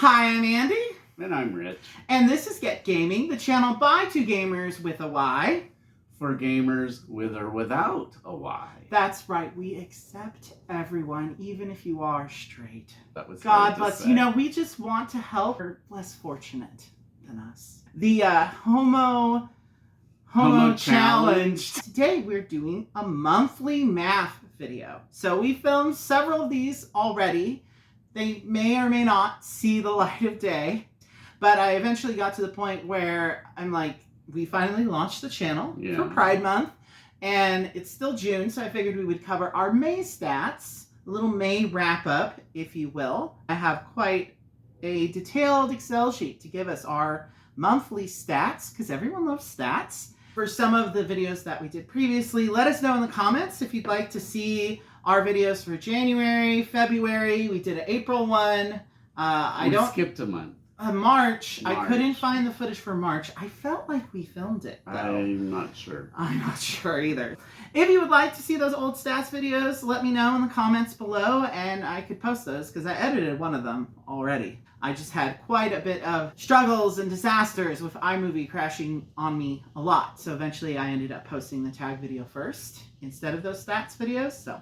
Hi, I'm Andy. And I'm Rich. And this is Get Gaming, the channel by two gamers with a Y. For gamers with or without a Y. That's right, we accept everyone, even if you are straight. That was God bless. We just want to help our less fortunate than us. The Homo Challenge. Today we're doing a monthly math video. So we filmed several of these already. They may or may not see the light of day. But I eventually got to the point where I'm like, we finally launched the channel for Pride Month. And it's still June, so I figured we would cover our May stats. A little May wrap-up, if you will. I have quite a detailed Excel sheet to give us our monthly stats, because everyone loves stats. For some of the videos that we did previously, let us know in the comments if you'd like to see our videos for January, February. We did an April one. We skipped a month. March. I couldn't find the footage for March. I felt like we filmed it, though. I'm not sure. I'm not sure either. If you would like to see those old stats videos, let me know in the comments below, and I could post those, because I edited one of them already. I just had quite a bit of struggles and disasters with iMovie crashing on me a lot. So eventually I ended up posting the tag video first instead of those stats videos. So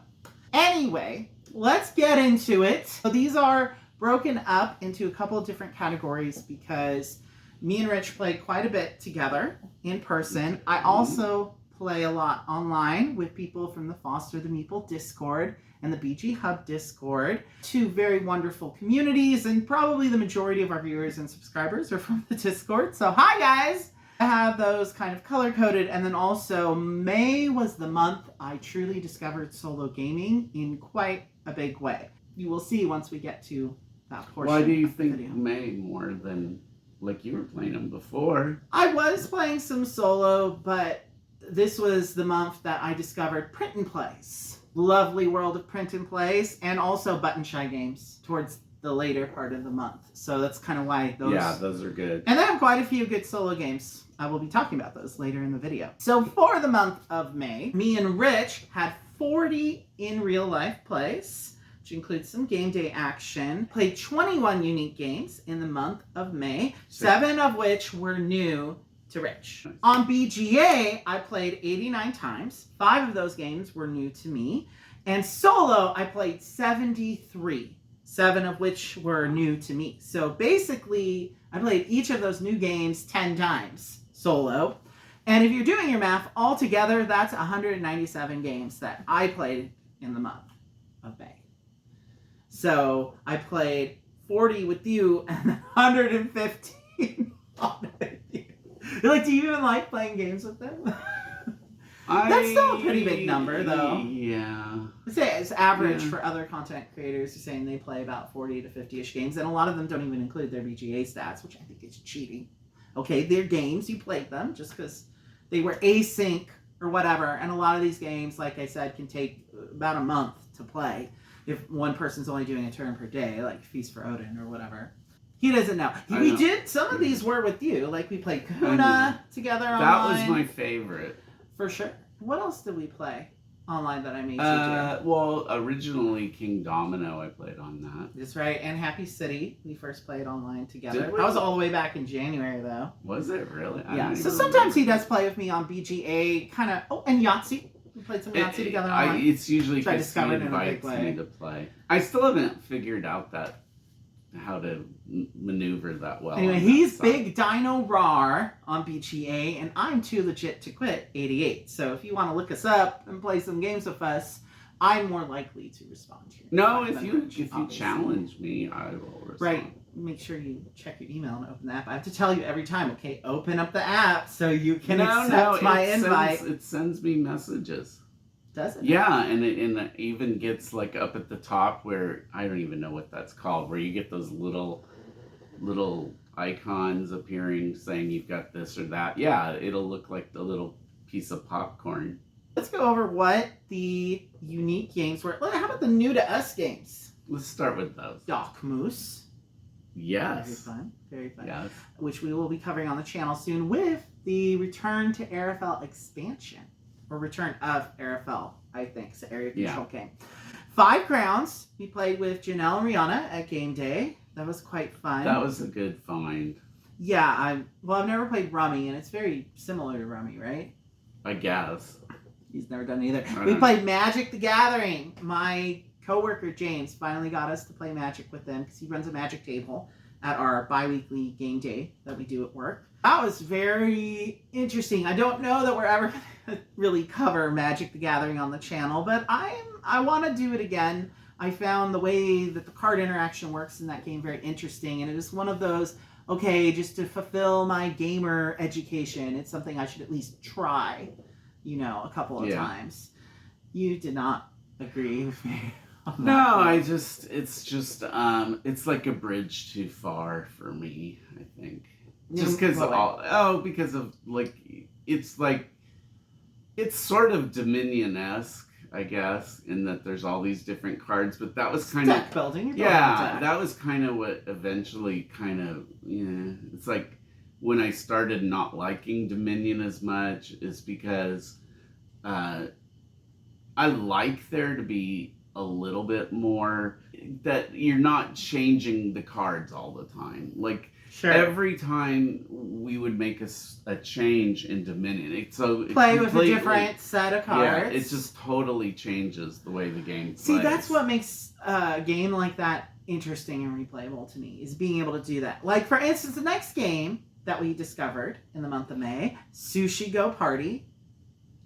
anyway, let's get into it. So these are broken up into a couple of different categories because me and Rich play quite a bit together in person. I also play a lot online with people from the Foster the Meeple Discord and the BG Hub Discord. Two very wonderful communities, and probably the majority of our viewers and subscribers are from the Discord. So hi guys! I have those kind of color-coded, and then also May was the month I truly discovered solo gaming in quite a big way. You will see once we get to that portion. Why do you think May more than, like, you were playing them before? I was playing some solo, but this was the month that I discovered print and plays. Lovely world of print and plays, and also button shy games towards the later part of the month. So that's kind of why those... Yeah, those are good. And I have quite a few good solo games. I will be talking about those later in the video. So for the month of May, me and Rich had 40 in real life plays, which includes some game day action. Played 21 unique games in the month of May, 7 of which were new to Rich. On BGA, I played 89 times. 5 of those games were new to me. And solo, I played 73. 7 of which were new to me. So basically, I played each of those new games 10 times solo. And if you're doing your math all together, that's 197 games that I played in the month of May. So I played 40 with you and 115 on it. Like, do you even like playing games with them? That's still a pretty big number, though. Yeah. I'd say it's average for other content creators who are saying they play about 40 to 50-ish games, and a lot of them don't even include their BGA stats, which I think is cheating. Okay, they're games, you played them just because they were async or whatever, and a lot of these games, like I said, can take about a month to play if one person's only doing a turn per day, like Feast for Odin or whatever. He doesn't know. We did, some of these were with you, like we played Kahuna together online. That was my favorite. For sure. What else did we play online that I made you do? Well, originally King Domino I played on that. That's right, and Happy City we first played online together. That was all the way back in January, though. Was it really? Yeah, so sometimes he does play with me on BGA, kind of, and Yahtzee. We played some Yahtzee together online. It's usually which I discovered in a big invites way. me to play. I still haven't figured out how to maneuver that well. Anyway, he's Big Dino Rar on BGA, and I'm Too Legit to Quit 88. So if you want to look us up and play some games with us, I'm more likely to respond to you. No, if you challenge me, I will respond. Right. Make sure you check your email and open the app. I have to tell you every time, okay? Open up the app so you can accept my invite. It sends me messages. Does it? Yeah, and it even gets like up at the top where I don't even know what that's called, where you get those little icons appearing saying you've got this or that. Yeah, it'll look like the little piece of popcorn. Let's go over what the unique games were. How about the new to us games? Let's start with those. Dokmus. Yes. Very fun. Very fun. Yes. Which we will be covering on the channel soon with the Return to Arafel expansion. Or Return of Arafel, I think. It's an area control game. 5 Crowns. We played with Janelle and Rihanna at Game Day. That was quite fun. That was a good find. Yeah, I've never played Rummy, and it's very similar to Rummy, right? I guess. He's never done it either. We played Magic the Gathering. My coworker James finally got us to play Magic with him because he runs a Magic table at our bi-weekly game day that we do at work. That was very interesting. I don't know that we're ever going to really cover Magic the Gathering on the channel, but I want to do it again. I found the way that the card interaction works in that game very interesting, and it is one of those, okay, just to fulfill my gamer education, it's something I should at least try, a couple of times. You did not agree with me. No, it's like a bridge too far for me, I think. Just because because of it's sort of Dominion-esque, I guess, in that there's all these different cards, but that was kind of deck building. That was kind of what eventually it's like when I started not liking Dominion as much is because I like there to be a little bit more that you're not changing the cards all the time. Like every time we would make a change in Dominion, play with a different set of cards. Yeah, it just totally changes the way the game plays. See, that's what makes a game like that interesting and replayable to me, is being able to do that. Like, for instance, the next game that we discovered in the month of May, Sushi Go Party.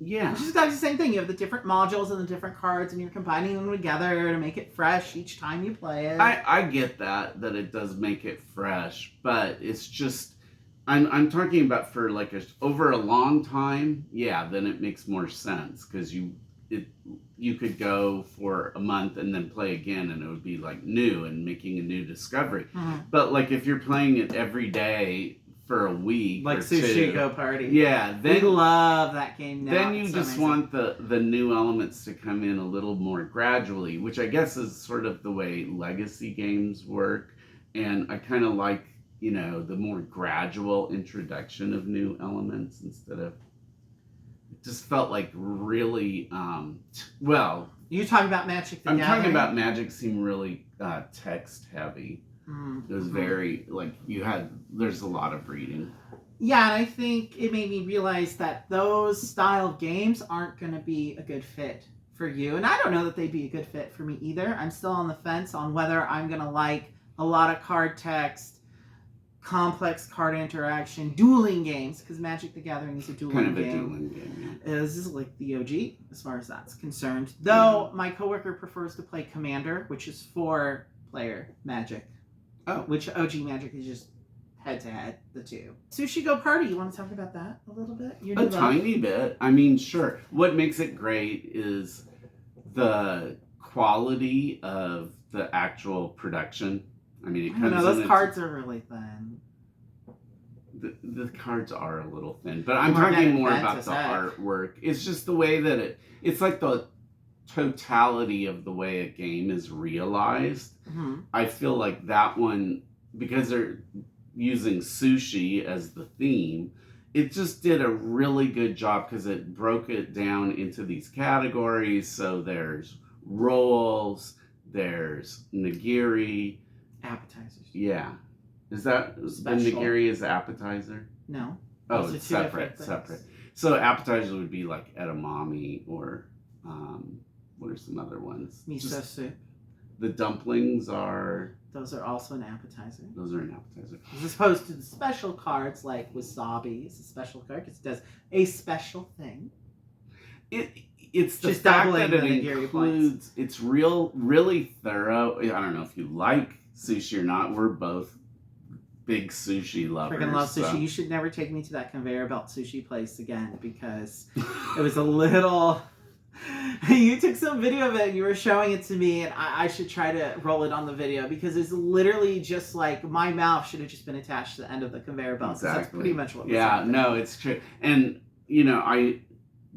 Yeah. Which is exactly the same thing. You have the different modules and the different cards, and you're combining them together to make it fresh each time you play it. I get that it does make it fresh, but it's just, I'm talking about for like over a long time, then it makes more sense, because you could go for a month and then play again, and it would be like new and making a new discovery. Mm-hmm. But like if you're playing it every day for a week, like Sushi Go Party. Yeah, we love that game now. Then you just want the new elements to come in a little more gradually, which I guess is sort of the way legacy games work. And I kind of like, the more gradual introduction of new elements instead of, it just felt like really, You talking about Magic the Gathering? I'm talking about Magic seemed really text heavy. It was very, there's a lot of reading. Yeah, and I think it made me realize that those style of games aren't going to be a good fit for you. And I don't know that they'd be a good fit for me either. I'm still on the fence on whether I'm going to like a lot of card text, complex card interaction, dueling games, because Magic the Gathering is a dueling game. Kind of a dueling game, yeah. This is like the OG, as far as that's concerned. Though, my coworker prefers to play Commander, which is 4-player Magic. Oh. Which OG Magic is just head-to-head, the two. Sushi Go Party, you want to talk about that a little bit? A tiny bit. I mean, sure. What makes it great is the quality of the actual production. I mean, it comes in... those cards are really thin. The cards are a little thin, but I'm talking more about the artwork. It's just the way that it's like the totality of the way a game is realized. Mm-hmm. I feel like that one, because they're using sushi as the theme, it just did a really good job because it broke it down into these categories. So there's rolls, there's nigiri. Appetizers. Yeah. Is that the nigiri is the appetizer? No. Oh, it's separate. So appetizers would be like edamame or what are some other ones? Miso soup. The dumplings are... Those are also an appetizer. Those are an appetizer. As opposed to the special cards like wasabi is a special card because it does a special thing. It's the fact that it includes... It's really thorough. I don't know if you like sushi or not. We're both big sushi lovers. Freaking love sushi. So. You should never take me to that conveyor belt sushi place again because it was a little... You took some video of it and you were showing it to me, and I should try to roll it on the video because it's literally just like my mouth should have just been attached to the end of the conveyor belt. Exactly. That's pretty much what was happening. No, it's true. And, I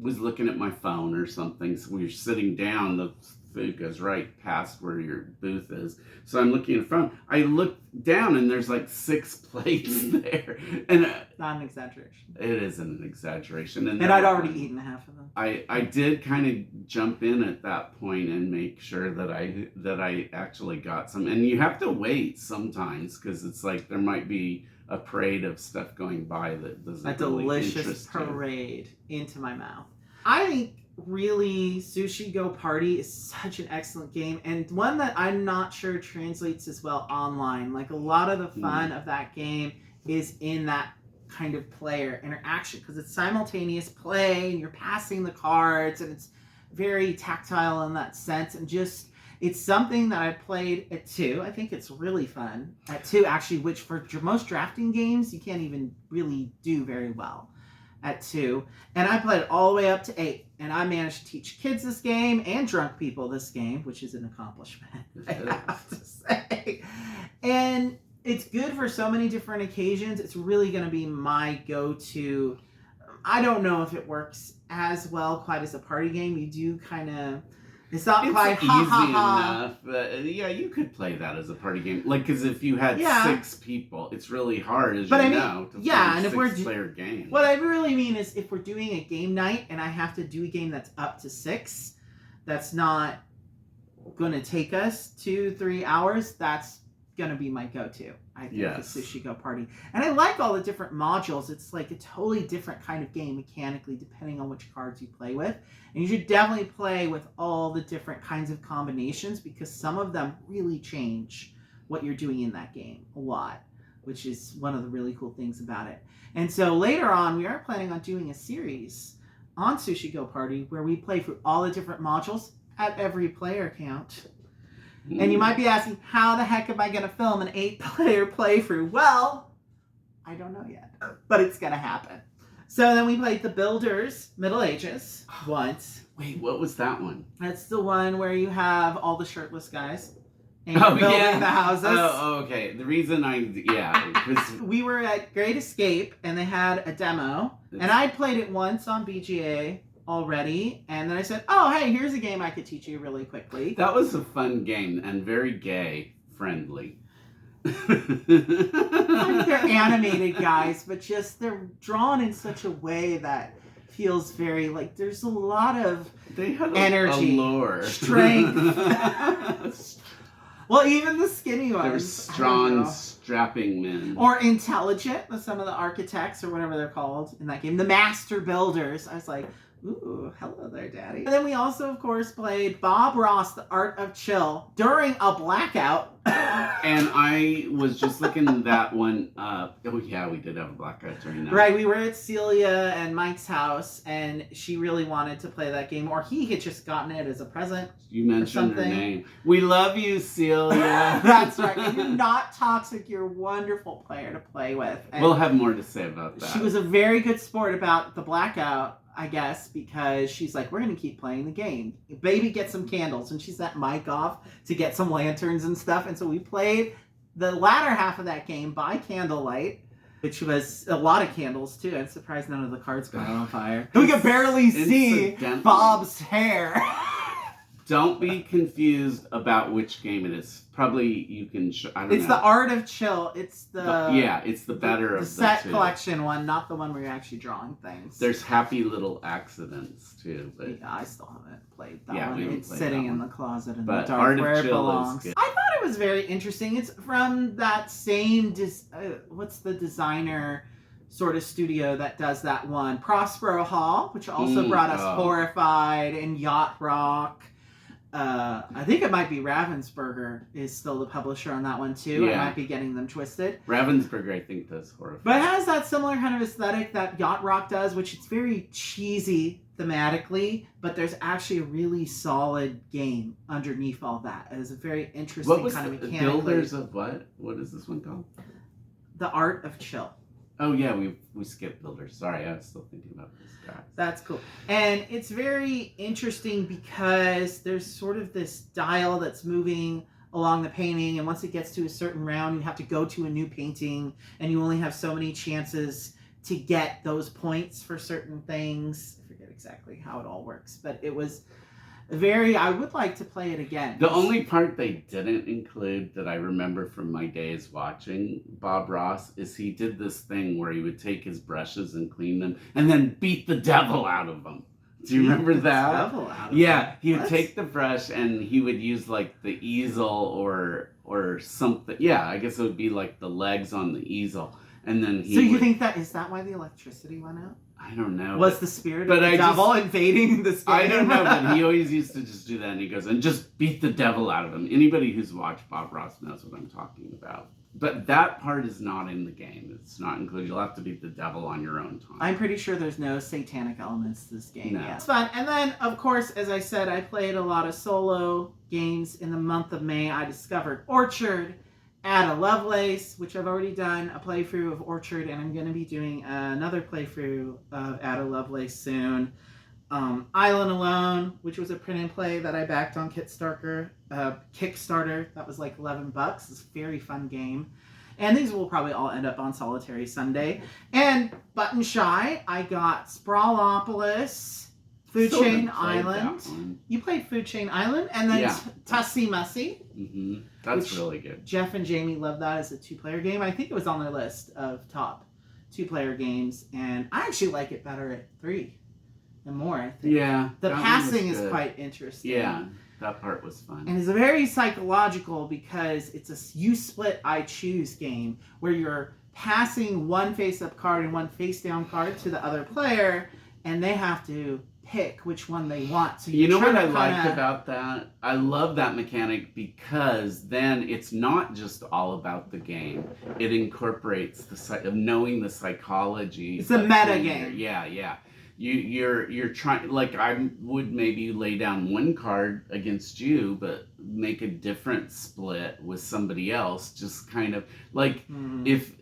was looking at my phone or something, so we were sitting down. The food goes right past where your booth is. So I'm looking in front. I look down and there's like 6 plates there. And not an exaggeration. It isn't an exaggeration. And I'd already eaten half of them. I did kind of jump in at that point and make sure that I actually got some. And you have to wait sometimes because it's like there might be a parade of stuff going by that doesn't a really delicious parade into my mouth. I think really Sushi Go Party is such an excellent game, and one that I'm not sure translates as well online. Like a lot of the fun of that game is in that kind of player interaction because it's simultaneous play and you're passing the cards and it's very tactile in that sense, and just it's something that I played at 2. I think it's really fun at 2 actually, which for most drafting games you can't even really do very well at 2. And I played it all the way up to 8. And I managed to teach kids this game and drunk people this game, which is an accomplishment, I have to say. And it's good for so many different occasions. It's really going to be my go-to. I don't know if it works as well quite as a party game. You do kind of... It's not quite easy enough. Yeah, you could play that as a party game. Like, because if you had 6 people, it's really hard, as know, to play a 6-player game. What I really mean is if we're doing a game night and I have to do a game that's up to 6, that's not going to take us 2-3 hours, that's going to be my go-to. I think the Sushi Go Party. And I like all the different modules. It's like a totally different kind of game mechanically depending on which cards you play with. And you should definitely play with all the different kinds of combinations because some of them really change what you're doing in that game a lot, which is one of the really cool things about it. And so later on, we are planning on doing a series on Sushi Go Party where we play through all the different modules at every player count. And you might be asking, how the heck am I going to film an 8-player playthrough? Well, I don't know yet, but it's going to happen. So then we played the Builders Middle Ages once. Wait, what was that one? That's the one where you have all the shirtless guys and you're building the houses. Oh, okay. The reason because we were at Great Escape and they had a demo, and I played it once on BGA already, and then I said, oh, hey, here's a game I could teach you really quickly. That was a fun game and very gay friendly. They're animated guys, but just they're drawn in such a way that feels very like there's a lot of energy, allure, strength. Well, even the skinny ones. They're strong, strapping men. Or intelligent, with some of the architects or whatever they're called in that game. The master builders. I was like, ooh, hello there, Daddy. And then we also, of course, played Bob Ross, The Art of Chill, during a blackout. And I was just looking that one up. Oh, yeah, we did have a blackout during that. Right, we were at Celia and Mike's house, and she really wanted to play that game, or he had just gotten it as a present. You mentioned her name. We love you, Celia. That's right. And you're not toxic. You're a wonderful player to play with. And we'll have more to say about that. She was a very good sport about the blackout, I guess, because she's like, we're going to keep playing the game. Baby, get some candles. And she set Mike off to get some lanterns and stuff. And so we played the latter half of that game by candlelight, which was a lot of candles, too. I'm surprised none of the cards got on fire. We could barely see Bob's hair. Don't be confused about which game it is. Probably you can. I don't know. It's The Art of Chill. It's it's the better of the set two. Collection one, not the one where you're actually drawing things. There's happy little accidents too, but yeah, I still haven't played that one. It's played sitting that in one. the closet in But the dark Art of where it Chill belongs. is good. I thought it was very interesting. It's from that same what's the designer sort of studio that does that one? Prospero Hall, which also brought us Horrified and Yacht Rock. I think it might be Ravensburger is still the publisher on that one too. Yeah. I might be getting them twisted. Ravensburger, I think, does Horrified. But it has that similar kind of aesthetic that Yacht Rock does, which it's very cheesy thematically, but there's actually a really solid game underneath all that. It is a very interesting kind of mechanically. Builders of what? What is this one called? The Art of Chill. Oh yeah, we skipped Builders. Sorry, I was still thinking about this guy. That's cool. And it's very interesting because there's sort of this dial that's moving along the painting, and once it gets to a certain round, you have to go to a new painting, and you only have so many chances to get those points for certain things. I forget exactly how it all works, but it was I would like to play it again. The only part they didn't include that I remember from my days watching Bob Ross is he did this thing where he would take his brushes and clean them and then beat the devil out of them. Do you remember that? Yeah, he would take the brush and he would use like the easel or something. Yeah, I guess it would be like the legs on the easel, and then he. So you think is that why the electricity went out? I don't know. Was the spirit of the devil invading this game? I don't know, but he always used to just do that, and he goes and just beat the devil out of him. Anybody who's watched Bob Ross knows what I'm talking about. But that part is not in the game. It's not included. You'll have to beat the devil on your own time. I'm pretty sure there's no satanic elements to this game. No. Yeah. It's fun. And then, of course, as I said, I played a lot of solo games in the month of May. I discovered Orchard, Ada Lovelace, which I've already done a playthrough of Orchard, and I'm going to be doing another playthrough of Ada Lovelace soon. Island Alone, which was a print and play that I backed on Kickstarter. That was like $11. It's a very fun game. And these will probably all end up on Solitary Sunday. And Button Shy, I got Sprawlopolis, Food Chain Island. You played Food Chain Island, and then Tussie Mussie. Mm-hmm. That's really good. Jeff and Jamie love that as a 2-player game. I think it was on their list of top 2-player games, and I actually like it better at 3 and more. I think. Yeah, the passing is quite interesting. Yeah, that part was fun. And it's very psychological because it's a you split I choose game where you're passing one face-up card and one face-down card to the other player, and they have to pick which one they want. So you know what I liked about that? I love that mechanic because then it's not just all about the game. It incorporates knowing the psychology. It's a meta game. Yeah. You're trying, like, I would maybe lay down one card against you, but make a different split with somebody else. Just kind of like if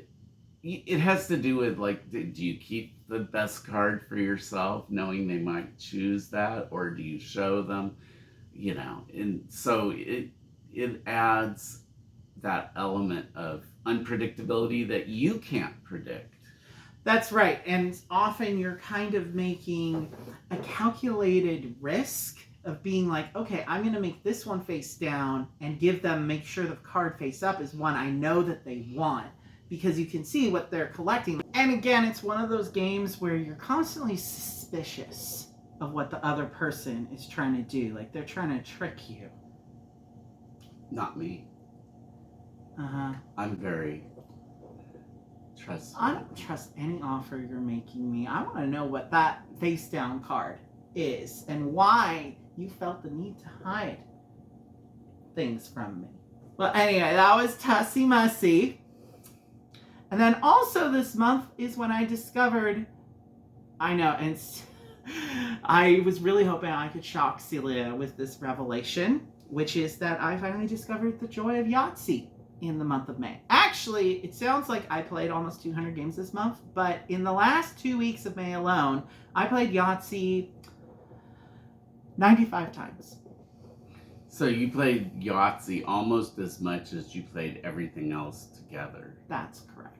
it has to do with like, do you keep the best card for yourself, knowing they might choose that, or do you show them? You know, and so it adds that element of unpredictability that you can't predict. That's right. And often you're kind of making a calculated risk of being like, okay, I'm going to make this one face down and make sure the card face up is one I know that they want, because you can see what they're collecting. And again, it's one of those games where you're constantly suspicious of what the other person is trying to do. Like they're trying to trick you. Not me. Uh-huh. I'm very trustworthy. I don't trust any offer you're making me. I want to know what that face down card is and why you felt the need to hide things from me. Well, anyway, that was Tussie Mussie. And then also this month is when I discovered, and I was really hoping I could shock Celia with this revelation, which is that I finally discovered the joy of Yahtzee in the month of May. Actually, it sounds like I played almost 200 games this month, but in the last 2 weeks of May alone, I played Yahtzee 95 times. So you played Yahtzee almost as much as you played everything else together. That's correct.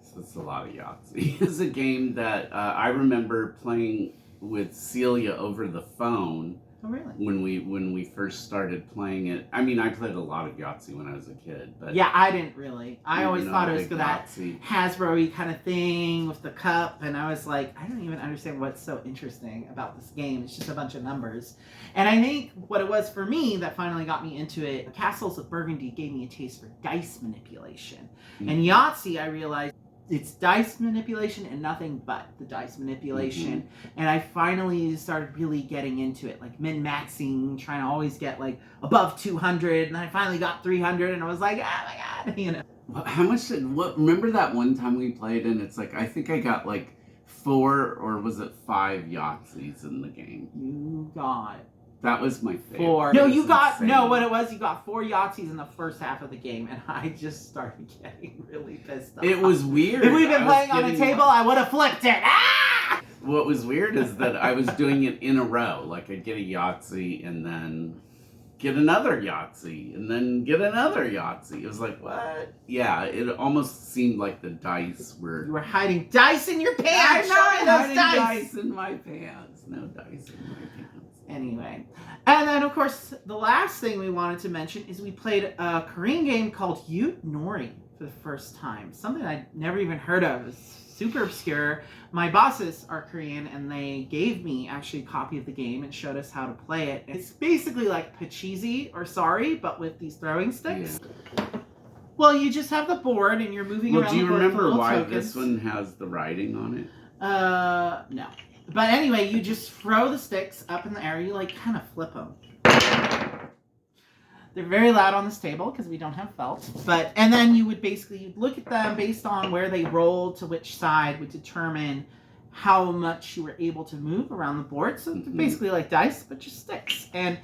So it's a lot of Yahtzee. It's a game that I remember playing with Celia over the phone. Oh, really? When we first started playing it. I mean, I played a lot of Yahtzee when I was a kid, but yeah, I didn't really. I always thought it was that Hasbro-y kind of thing with the cup, and I was like, I don't even understand what's so interesting about this game. It's just a bunch of numbers. And I think what it was for me that finally got me into it, Castles of Burgundy gave me a taste for dice manipulation. Mm-hmm. And Yahtzee, I realized, it's dice manipulation and nothing but the dice manipulation. Mm-hmm. And I finally started really getting into it, like min-maxing, trying to always get like above 200. And I finally got 300 and I was like, oh my God, you know. How much remember that one time we played and it's like, I think I got like 4 or was it 5 Yahtzees in the game? You got... That was my favorite. 4. No, you got... Insane. No, what it was, you got 4 Yahtzees in the first half of the game, and I just started getting really pissed off. It was weird. If we'd been playing on a table, I would have flipped it. Ah! What was weird is that I was doing it in a row. Like, I'd get a Yahtzee, and then get another Yahtzee, and then get another Yahtzee. It was like, what? Yeah, it almost seemed like the dice were... You were hiding dice in your pants! I'm not hiding dice in my pants. No dice in my pants. Anyway. And then, of course, the last thing we wanted to mention is we played a Korean game called Yut Nori for the first time. Something I'd never even heard of. It's super obscure. My bosses are Korean, and they gave me actually a copy of the game and showed us how to play it. It's basically like Pachisi or Sorry, but with these throwing sticks. Yeah. Well, you just have the board, and you're moving around the board. Do you remember why tokens. This one has the writing on it? No. But anyway, you just throw the sticks up in the air. You like kind of flip them. They're very loud on this table because we don't have felt. And then you would basically look at them based on where they rolled to which side would determine how much you were able to move around the board. So basically like dice, but just sticks. And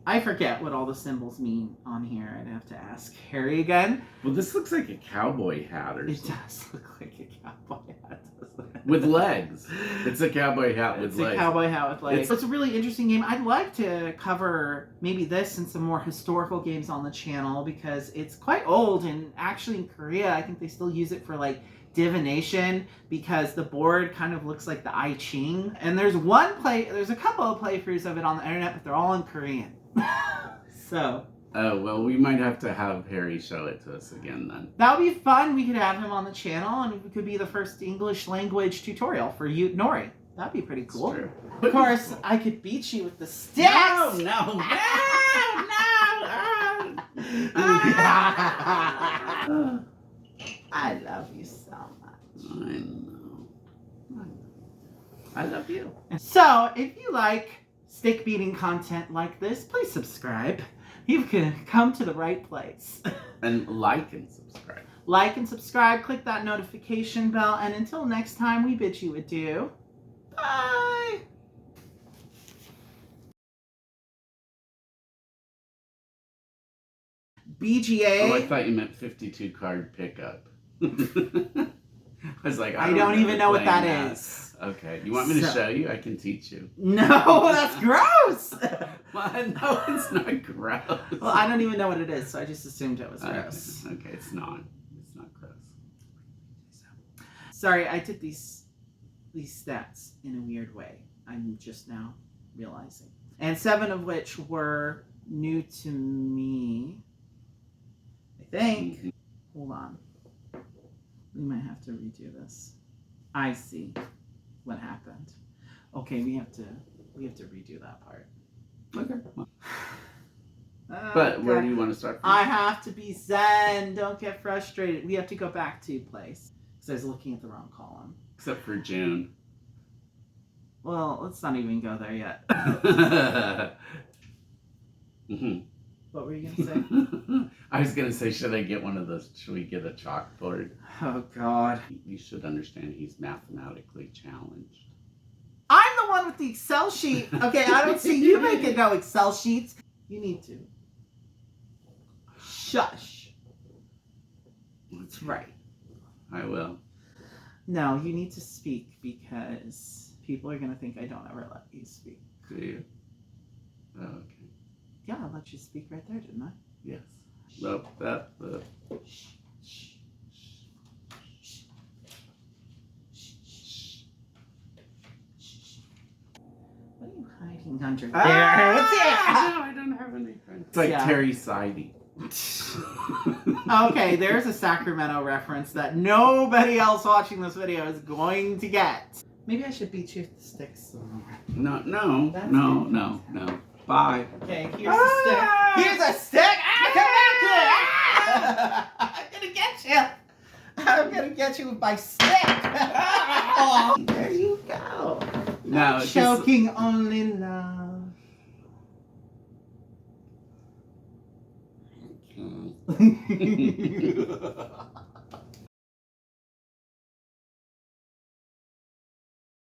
I forget what all the symbols mean on here. I'd have to ask Harry again. Well, this looks like a cowboy hat or something. It does look like a cowboy hat, doesn't it? With legs. It's a cowboy hat with legs. It's a cowboy hat with legs. It's a really interesting game. I'd like to cover maybe this and some more historical games on the channel because it's quite old, and actually in Korea, I think they still use it for like divination because the board kind of looks like the I Ching. And there's a couple of playthroughs of it on the internet, but they're all in Korean. So. Oh, well, we might have to have Harry show it to us again then. That would be fun. We could have him on the channel, and it could be the first English language tutorial for Yut Nori. That'd be pretty cool. True. Of course, I could beat you with the sticks. No. I love you so much. I know. I love you. So, if you like stick beating content like this, please subscribe. You've come to the right place. And like and subscribe. Like and subscribe, click that notification bell, and until next time, we bid you adieu. Bye! BGA. Oh, I thought you meant 52 card pickup. I was like, I don't even know what that is. Okay. You want me to show you? I can teach you. No, that's gross. Well, no, it's not gross. Well, I don't even know what it is, so I just assumed it was gross. Okay, it's not. It's not gross. Sorry, I took these stats in a weird way. I'm just now realizing. And 7 of which were new to me. I think. Hold on. We might have to redo this. I see what happened. Okay, we have to redo that part. Okay. But where do you want to start from? I have to be zen. Don't get frustrated. We have to go back to place. Because I was looking at the wrong column. Except for June. Well, let's not even go there yet. What were you going to say? I was going to say, should we get a chalkboard? Oh, God. You should understand he's mathematically challenged. I'm the one with the Excel sheet. Okay, I don't see you making no Excel sheets. You need to. Shush. That's right. I will. No, you need to speak because people are going to think I don't ever let you speak. Do you? Oh, okay. Yeah, I let you speak right there, didn't I? Yes. Well, that. What are you hiding under there? No, I don't have anything. It's like Terry Sidey. Okay, there's a Sacramento reference that nobody else watching this video is going to get. Maybe I should beat you with the sticks. No. Bye. Okay, here's the stick. Here's a stick! Come back here! I'm gonna get you! I'm gonna get you with my stick! Oh, there you go. No, choking only love. Okay.